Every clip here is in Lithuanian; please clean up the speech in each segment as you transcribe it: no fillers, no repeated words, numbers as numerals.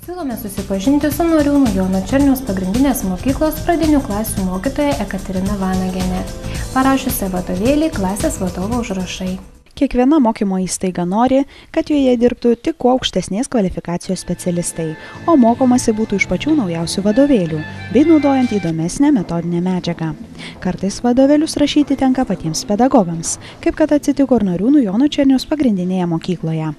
Siūlome susipažinti su Noriūnų Jono Černiaus pagrindinės mokyklos pradinių klasių mokytoja Ekaterina Vanagienė, parašiusi vadovėlį klasės vadovo užrašai. Kiekviena mokymo įstaiga nori, kad joje dirbtų tik kuo aukštesnės kvalifikacijos specialistai, o mokomasi būtų iš pačių naujausių vadovėlių, bei naudojant įdomesnę metodinę medžiagą. Kartais vadovėlius rašyti tenka patiems pedagogams, kaip kad atsitiko ir Noriūnų Jono Černiaus pagrindinėje mokykloje.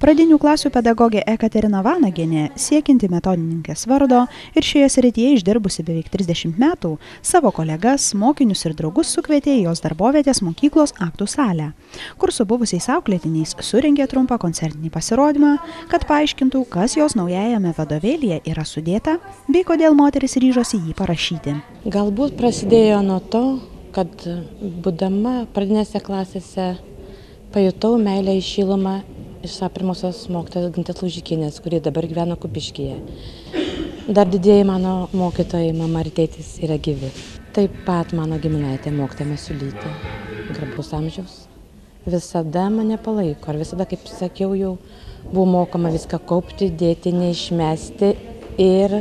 Pradinių klasių pedagogė Ekaterina Vanagienė, siekianti metodininkės vardo ir šioje srityje išdirbusi beveik 30 metų, savo kolegas, mokinius ir draugus sukvietė į jos darbovietės mokyklos aktų salę, kur su buvusiais auklėtiniais surengė trumpą koncertinį pasirodymą, kad paaiškintų, kas jos naujajame vadovėlyje yra sudėta, bei kodėl moteris ryžosi jį parašyti. Galbūt prasidėjo nuo to, kad būdama pradinėse klasėse pajutau meilę į šilumą iš savo pirmosios mokytojos Gintės Laužikienės, kuri dabar gyvena Kupiškyje. Dar didieji mano mokytojai, mama ir tėtis, yra gyvi. Taip pat mano giminaitė mokytoja Masiulytė, garbaus amžiaus. Visada mane palaiko ir visada, kaip sakiau, jau buvo mokoma viską kaupti, dėti, neišmesti ir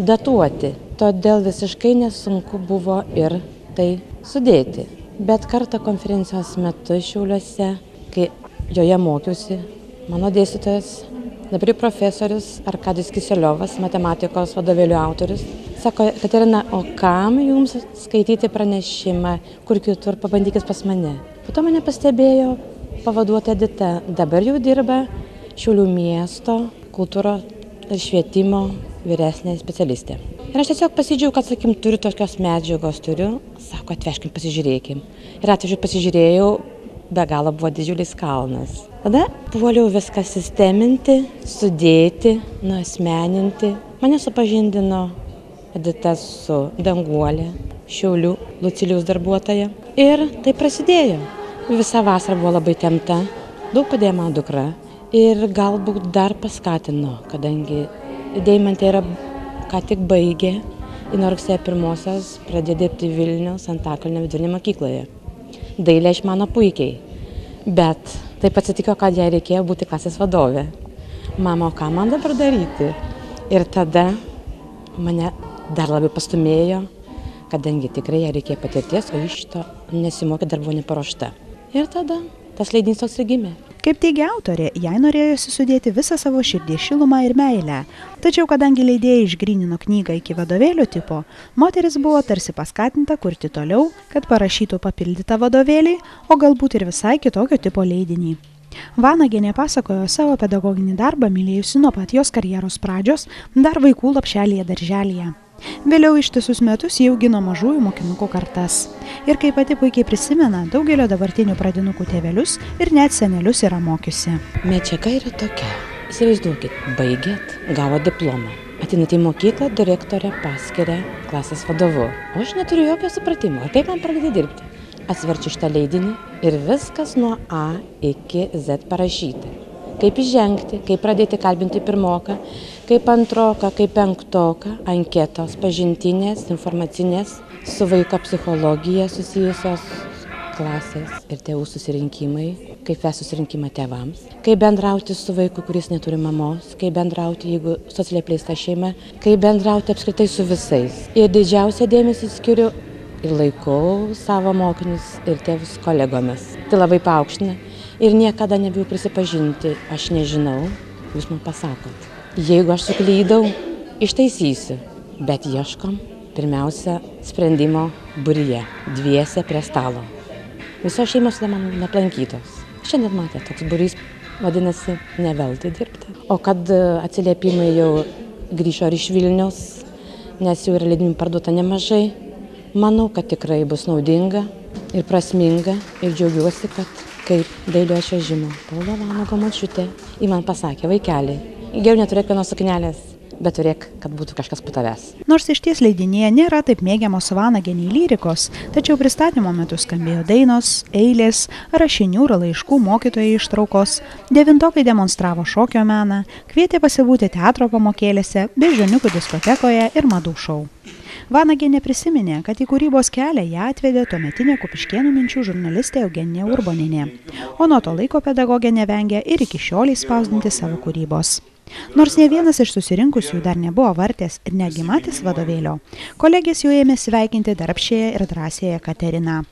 datuoti. Todėl visiškai nesunku buvo ir tai sudėti. Bet kartą konferencijos metu Šiauliuose, kai joje mokiausi, mano dėstytojas, dabar profesorius Arkadijus Kiseliovas, matematikos vadovėlių autorius, sako: Katerina, o kam jums skaityti pranešimą, kur kitur, pabandykit pas mane. Po to mane pastebėjo pavaduota Edita, dabar jau dirba Šiaulių miesto kultūros ir švietimo vyresnė specialistė. Ir aš tiesiog pasidžiaugiau, kad, sakim, turiu tokios medžiagos, sako, atvežkim, pasižiūrėkim. Ir atvežiu, pasižiūrėjau, be galo buvo didžiulis kalnas. Tada puoliau viską sisteminti, sudėti, nuasmeninti. Mane supažindino Edita su Danguolė, Šiaulių Lucilijaus darbuotoja. Ir tai prasidėjo. Visa vasara buvo labai tempta, daug padėjo mano dukra. Ir galbūt dar paskatino, kadangi Deimantė yra ką tik baigė, ir nuo rugsėjo 1-osios pradėjo dirbti Vilniaus Antakalnio vidurinėje mokykloje. Dailė išmano puikiai, bet taip atsitiko, kad jai reikėjo būti klasės vadovė. Mama, o ką man dabar daryti? Ir tada mane dar labiau pastumėjo, kadangi tikrai jai reikėjo patirties, o iš to nesimokė, dar buvo neparuošta. Ir tada tas leidinys toks ir gimė. Kaip teigia autorė, jai norėjosi sudėti visą savo širdį šilumą ir meilę. Tačiau, kadangi leidėjai išgrynino knygą iki vadovėlio tipo, moteris buvo tarsi paskatinta kurti toliau, kad parašytų papildytą vadovėlį, o galbūt ir visai kitokio tipo leidinį. Vanagienė pasakojo savo pedagoginį darbą mylėjusi nuo pat jos karjeros pradžios, dar vaikų lopšelyje darželyje. Vėliau ištisus metus jį augino mažųjų mokinukų kartas. Ir kaip pati puikiai prisimena, daugelio dabartinių pradinukų tėvelius ir net senelius yra mokiusi. Medžiaga yra tokia. Įsivaizduokit, baigėt, gavo diplomą. Ateinat į mokyklą, direktorė paskiria klasės vadovu. O aš neturiu jokio supratimo, ar kaip man pradėti dirbti. Atsiverčiu šitą leidinį ir viskas nuo A iki Z parašyta. Kaip įžengti, kaip pradėti kalbinti pirmoką, kaip antroką, kaip penktoką, anketos, pažintinės, informacinės, su vaiko psichologija susijusios klasės ir tėvų susirinkimai, kaip vesti susirinkimą tėvams, kaip bendrauti su vaiku, kuris neturi mamos, kaip bendrauti, jeigu socialiai apleista šeima, kaip bendrauti apskritai su visais. Ir didžiausią dėmesį skiriu ir laikau savo mokinius ir tėvus kolegomis. Tai labai paaukština. Ir niekada nebijau prisipažinti, aš nežinau, jūs man pasakot. Jeigu aš suklydau, ištaisysiu, bet ieškom pirmiausia sprendimo būryje, dviese prie stalo. Visos šeimos man neplankytos. Šiandien matė, toks būrys vadinasi ne veltui dirbti. O kad atsiliepimai jau grįžo ir iš Vilniaus, nes jau yra leidinių parduota nemažai, manau, kad tikrai bus naudinga ir prasminga ir džiaugiuosi, kad kaip dailiojo čiuožimo Paulo Vanago močiutė, ji man pasakė: vaikeli, geriau neturėk vienos suknelės, bet turėk, kad būtų kažkas po tavęs. Nors išties leidinyje nėra taip mėgiamos Vanagienei lyrikos, tačiau pristatymo metu skambėjo dainos, eilės, rašinių ir laiškų mokytojai ištraukos, devintokai demonstravo šokio meną, kvietė pasibūti teatro pamokėlėse, beždžioniukų diskotekoje ir madų šou. Vanagienė prisiminė, kad į kūrybos kelią ją atvedė tuometinė Kupiškėnų minčių žurnalistė Eugenija Urbonienė, o nuo to laiko pedagogė nevengia ir iki šiolei spausdinti savo kūrybos. Nors ne vienas iš susirinkusių dar nebuvo vartęs ir netgi matęs vadovėlio, kolegės jau ėmė sveikinti darbščiąją ir drąsiąją Kateriną.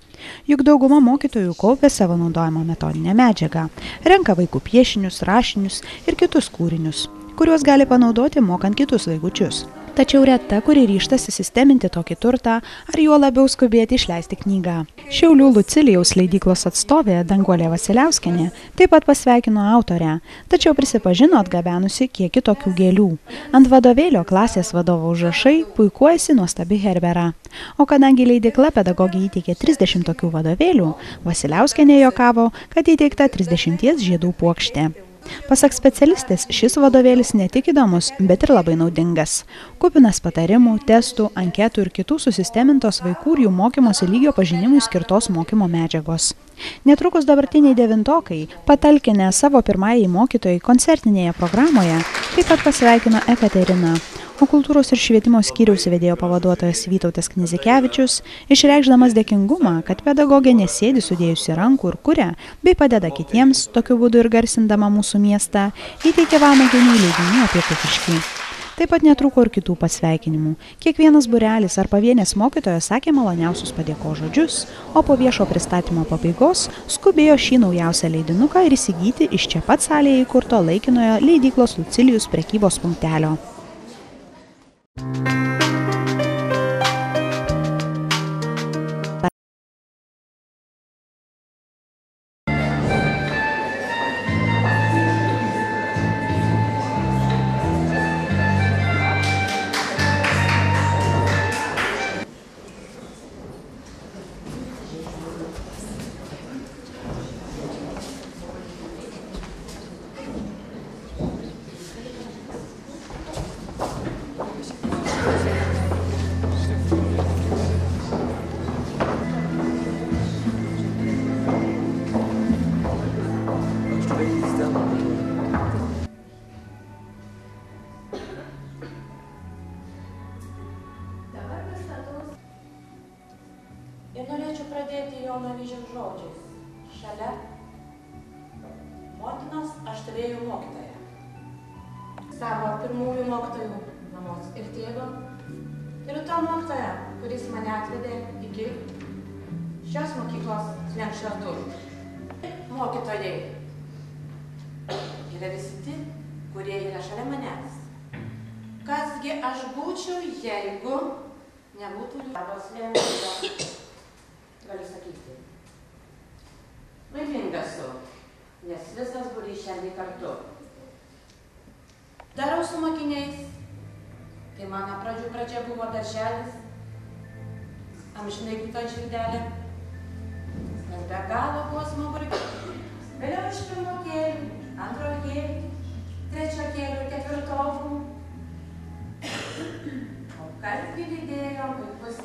Juk dauguma mokytojų kaupia savo naudojamą metodinę medžiagą, renka vaikų piešinius, rašinius ir kitus kūrinius, kuriuos gali panaudoti mokant kitus vaikučius. Tačiau reta, kuri ryžtasi sisteminti tokį turtą ar juo labiau skubėti išleisti knygą. Šiaulių Lucilijaus leidyklos atstovė Danguolė Vasiliauskienė taip pat pasveikino autorę, tačiau prisipažino atgabenusi kiek kitokių gėlių. Ant vadovėlio klasės vadovo užrašai puikuojasi nuostabi Herbera. O kadangi leidykla pedagogijai įteikė 30 tokių vadovėlių, Vasiliauskienė juokavo, kad įteikta 30 žiedų puokštė. Pasak specialistės, šis vadovėlis ne tik įdomus, bet ir labai naudingas. Kupinas patarimų, testų, anketų ir kitų susistemintos vaikų ir jų mokymosi lygio pažinimui skirtos mokymo medžiagos. Netrukus dabartiniai devintokai, patalkinę savo pirmąjį mokytojai koncertinėje programoje, taip pat pasveikino Ekateriną. O kultūros ir švietimo skyriaus vedėjo pavaduotojas Vytautas Knizikevičius, išreikšdamas dėkingumą, kad pedagogė nesėdi sudėjusi rankų ir kuria, bei padeda kitiems, tokiu būdu ir garsindama mūsų miestą, įteikė Vanageniui leidinį apie Kupiškį. Taip pat netrūko ir kitų pasveikinimų. Kiekvienas būrelis ar pavienės mokytojas sakė maloniausius padėkos žodžius, o po viešo pristatymo pabaigos skubėjo šį naujausią leidinuką ir įsigyti iš čia pat salėje įkurto laikinojo leidyklos Lucilijus prekybos punktelio. Ir norėčiau pradėti Jono Avyžiaus žodžiais. Šalia motinos aš turėjau mokytoją. Savo pirmųjų mokytojų mamos ir tėvo. Ir to mokytoją, kuris mane atvedė iki šios mokyklos slenksčio durų. Mokytojai yra visi tie, kurie yra šalia manęs. Kasgi aš būčiau, jeigu nebūtų savo slenksčio. Galiu sakyti. Laimingas esu, nes visas būrys šiandien kartu. Darau su mokiniais. Tai mano pradžia buvo darželis, amžinai kita žirdelė. Nes be galo buvo smagu. Vėliau iš pirmo kėlių, antro kėlių, trečio kėlių, ketvirtovų. O kasgi lydėjo vaikus.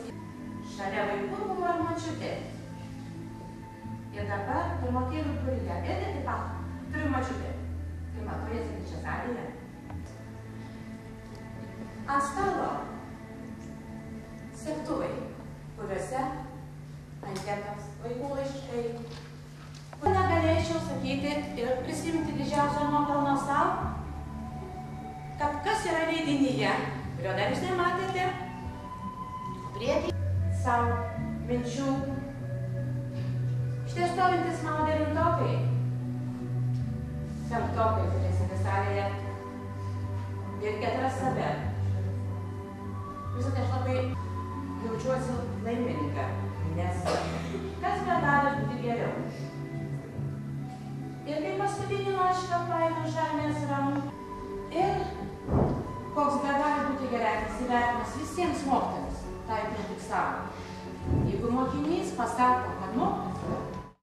Šalia vaikų buvo ir močiutė. Ir dabar pirmokėlių būryje. Ir taip pat turiu močiutę. Tai matoje sėdinčią salėje. Ant stalo segtuvai, kuriuose anketos, vaikų laiškai. Negalėčiau sakyti ir prisimti didžiausio nuopelno sau, kad kas yra leidinyje, kurio dar jūs nematėte, priekį savo minčių. Štai stovintis mano devintokai, penktokai turėsite salėje, irgi atras save. Visada aš labai jaučiuosi laiminga, nes kas be gali būti geriau. Ir kai paskutinį laišką paėmiau žemės rankų, ir koks be gali būti geresnis įvertinimas visiems mokytojams, tai tik savo. Jeigu mokinys pasako, kad